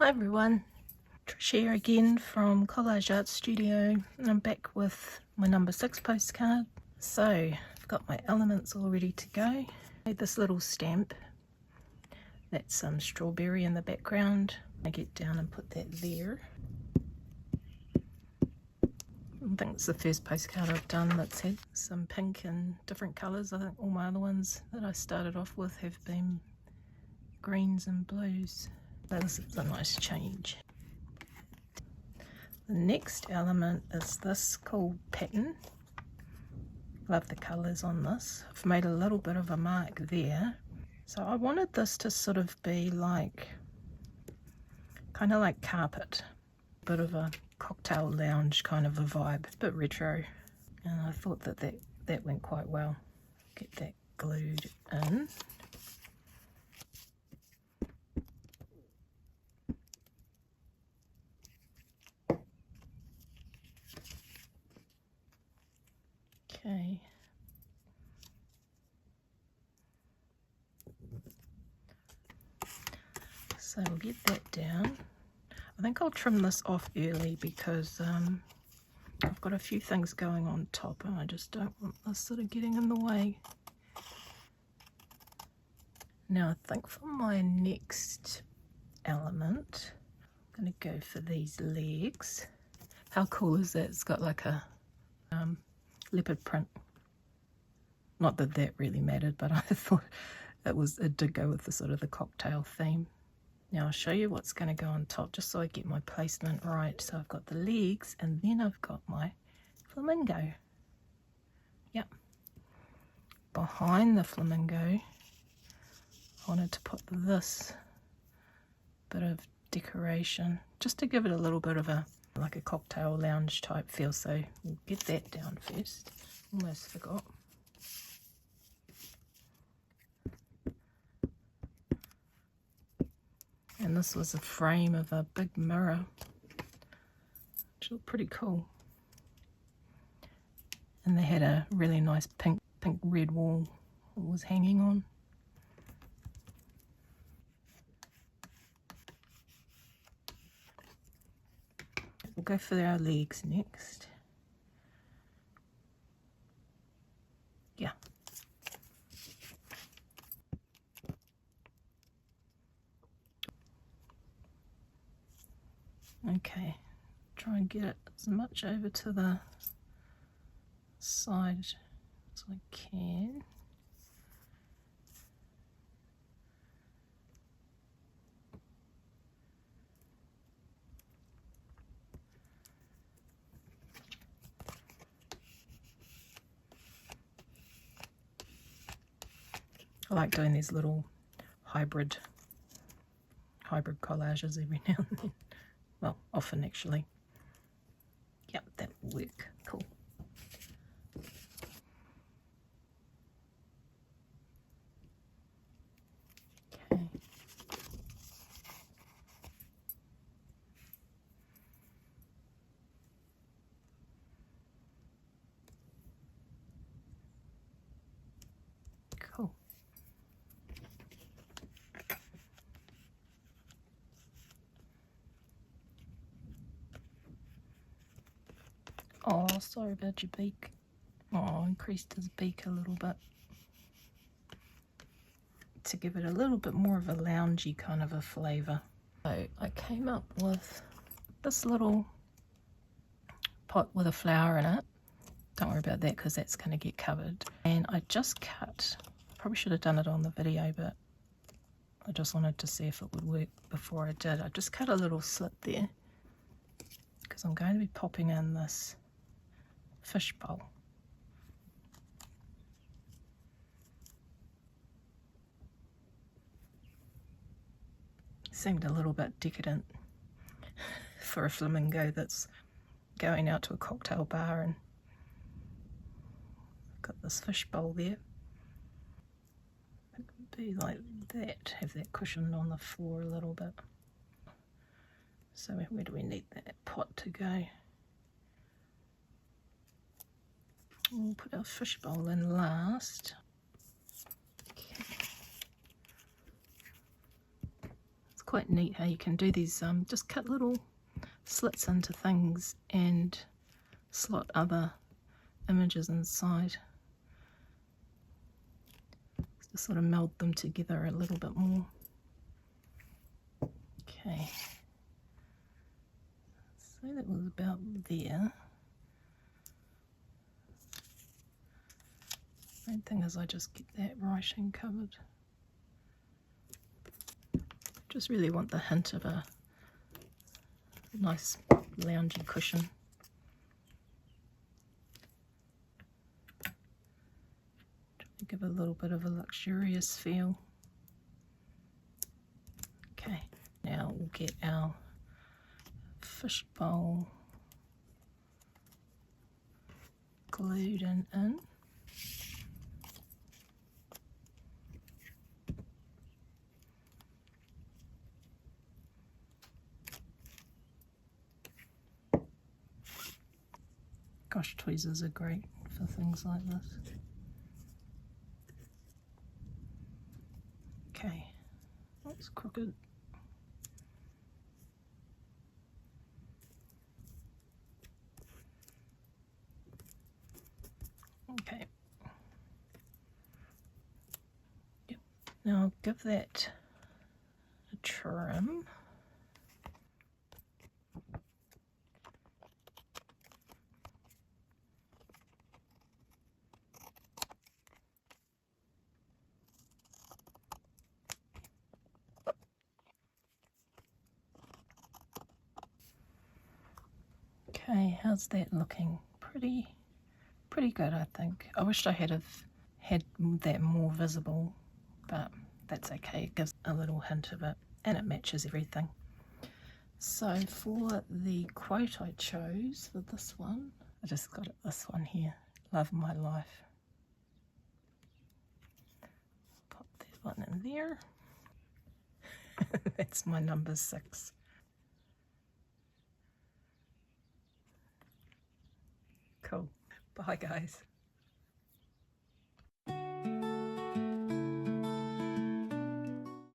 Hi everyone, Trish here again from Collage Art Studio, and I'm back with my number 6 postcard. So I've got my elements all ready to go. I made this little stamp, that's some strawberry in the background. I get down and put that there. I think it's the first postcard I've done that's had some pink and different colours. I think all my other ones that I started off with have been greens and blues. So this is a nice change. The next element is this cool pattern. Love the colours on this. I've made a little bit of a mark there. So I wanted this to sort of be like, kind of like carpet. Bit of a cocktail lounge kind of a vibe. A bit retro. And I thought that went quite well. Get that glued in. Okay. So we'll get that down. I think I'll trim this off early because I've got a few things going on top and I just don't want this sort of getting in the way. Now I think for my next element, I'm going to go for these legs. How cool is that? It's got like a leopard print. Not that that really mattered, but I thought it did go with the sort of the cocktail theme. Now I'll show you what's going to go on top just so I get my placement right. So I've got the legs and then I've got my flamingo. Yep. Behind the flamingo, I wanted to put this bit of decoration just to give it a little bit of a like a cocktail lounge type feel. So we'll get that down first. Almost forgot. And this was a frame of a big mirror, which looked pretty cool. And they had a really nice pink red wall it was hanging on. We'll go for our legs next. Yeah. Okay, try and get it as much over to the side as I can. I like doing these little hybrid collages every now and then. Well, often actually. Yep, that will work. Cool. Okay. Cool. Oh, sorry about your beak. Oh, I increased his beak a little bit to give it a little bit more of a loungy kind of a flavour. So I came up with this little pot with a flower in it. Don't worry about that because that's going to get covered. And I just cut, probably should have done it on the video, but I just wanted to see if it would work before I did. I just cut a little slit there because I'm going to be popping in this fish bowl. Seemed a little bit decadent for a flamingo that's going out to a cocktail bar, and I've got this fish bowl there. It could be like that, have that cushion on the floor a little bit. So where do we need that pot to go? We'll put our fish bowl in last. Okay. quite neat how you can do these, just cut little slits into things and slot other images inside. Just sort of meld them together a little bit more. Okay, so that was about there. Main thing is I just get that writing covered. Just really want the hint of a nice loungy cushion. Give a little bit of a luxurious feel. Okay, now we'll get our fishbowl glued in. Gosh, tweezers are great for things like this. Okay, that's crooked. Okay. Yep. Now I'll give that a trim. Okay, how's that looking? Pretty good, I think. I wished I had had that more visible, but that's okay. It gives a little hint of it, and it matches everything. So for the quote I chose for this one, I just got it, this one here, love my life. Pop that one in there. That's my number 6. Cool. Bye guys.